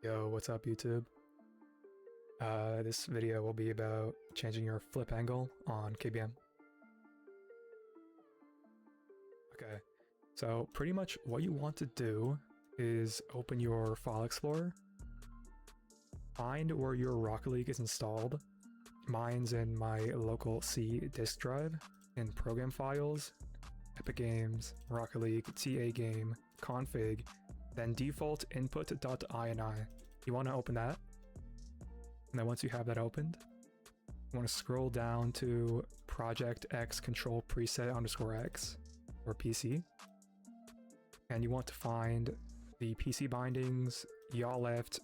Yo, what's up YouTube? This video will be about changing your flip angle on KBM. Okay, so pretty much what you want to do is open your file explorer, find where your Rocket League is installed. Mine's in my local C disk drive, in program files, Epic Games, Rocket League, TA game, config, then defaultinput.ini. You want to open that, and then once you have that opened, you want to scroll down to project x control preset underscore x, or PC, and you want to find the PC bindings, yaw left,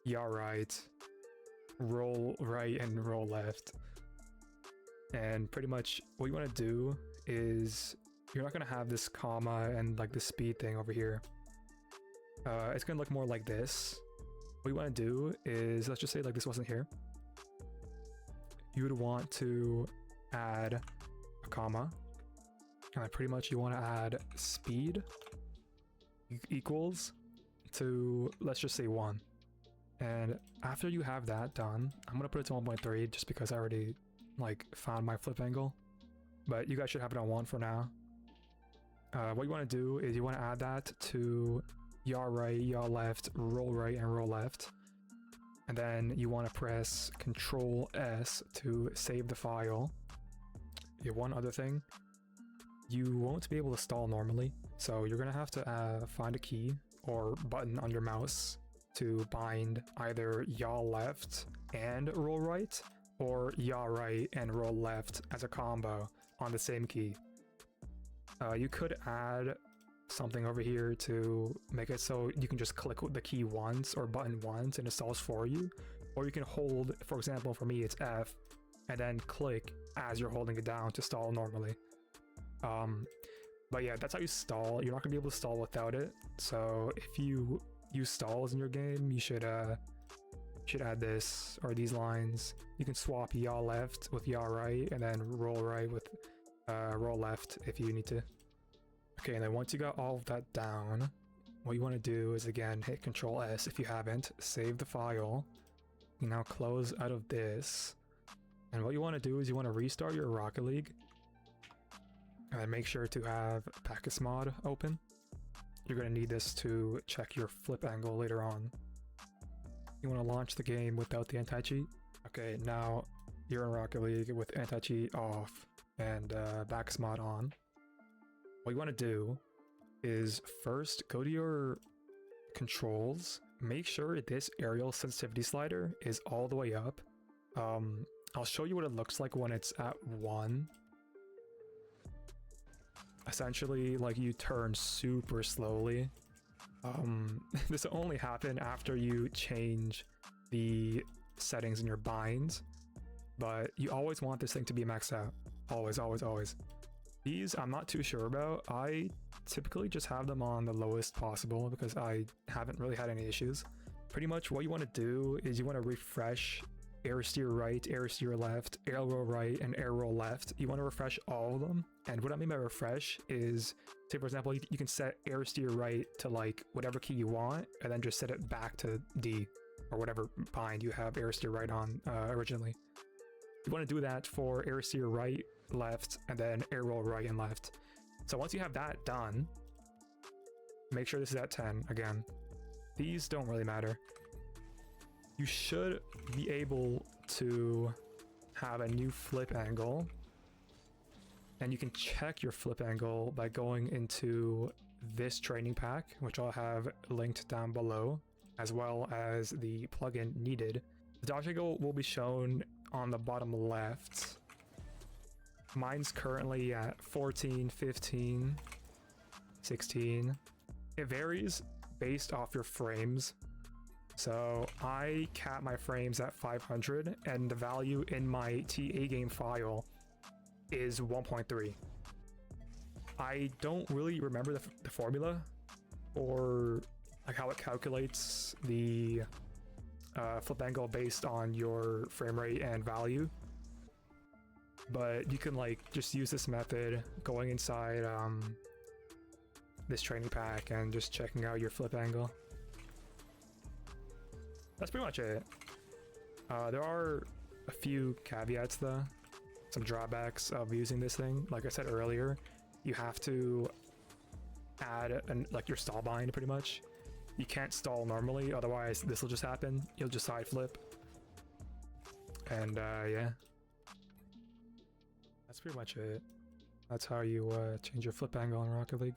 yaw right, roll right, and roll left. And pretty much what you want to do is you're not going to have this comma and like the speed thing over here. It's going to look more like this. What you want to do is, let's just say like this wasn't here. You would want to add a comma, and pretty much you want to add speed equals to, let's just say 1. And after you have that done, I'm going to put it to 1.3 just because I already like found my flip angle, but you guys should have it on 1 for now. What you want to do is you want to add that to yaw right, yaw left, roll right, and roll left. And then you want to press Control S to save the file. One other thing, you won't be able to stall normally, so you're going to have to find a key or button on your mouse to bind either yaw left and roll right, or yaw right and roll left as a combo on the same key. You could add something over here to make it so you can just click the key once or button once and it stalls for you, or you can hold, for example for me it's F, and then click as you're holding it down to stall normally. But yeah, that's how you stall. You're not gonna be able to stall without it, so if you use stalls in your game, you should add this or these lines. You can swap yaw left with yaw right, and then roll right with roll left if you need to. Okay, and then once you got all of that down, what you want to do is again hit Control S if you haven't, save the file. You now close out of this, and what you want to do is you want to restart your Rocket League, and then make sure to have package mod open. You're going to need this to check your flip angle later on. You want to launch the game without the anti-cheat. Okay, now you're in Rocket League with anti-cheat off and package mod on. What you want to do is first go to your controls, make sure this aerial sensitivity slider is all the way up. I'll show you what it looks like when it's at 1. Essentially, like, you turn super slowly. This will only happen after you change the settings in your binds, but you always want this thing to be maxed out. Always, always, always. These I'm not too sure about. I typically just have them on the lowest possible because I haven't really had any issues. Pretty much what you want to do is you want to refresh air steer right, air steer left, airroll right, and airroll left. You want to refresh all of them. And what I mean by refresh is, say for example, you can set air steer right to like whatever key you want, and then just set it back to D or whatever bind you have air steer right on originally. You want to do that for air steer right, left, and then airroll right and left. So once you have that done, make sure this is at 10 again. These don't really matter. You should be able to have a new flip angle, and you can check your flip angle by going into this training pack, which I'll have linked down below, as well as the plugin needed. The dodge angle will be shown on the bottom left. Mine's currently at 14, 15, 16. It varies based off your frames. So I cap my frames at 500, and the value in my TA game file is 1.3. I don't really remember the formula or like how it calculates the flip angle based on your frame rate and value, but you can like just use this method going inside this training pack and just checking out your flip angle. that's pretty much it. There are a few caveats though, some drawbacks of using this thing. Like I said earlier, you have to add like your stall bind pretty much. You can't stall normally, otherwise this will just happen. You'll just side flip. And yeah, that's pretty much it. That's how you change your flip angle in Rocket League.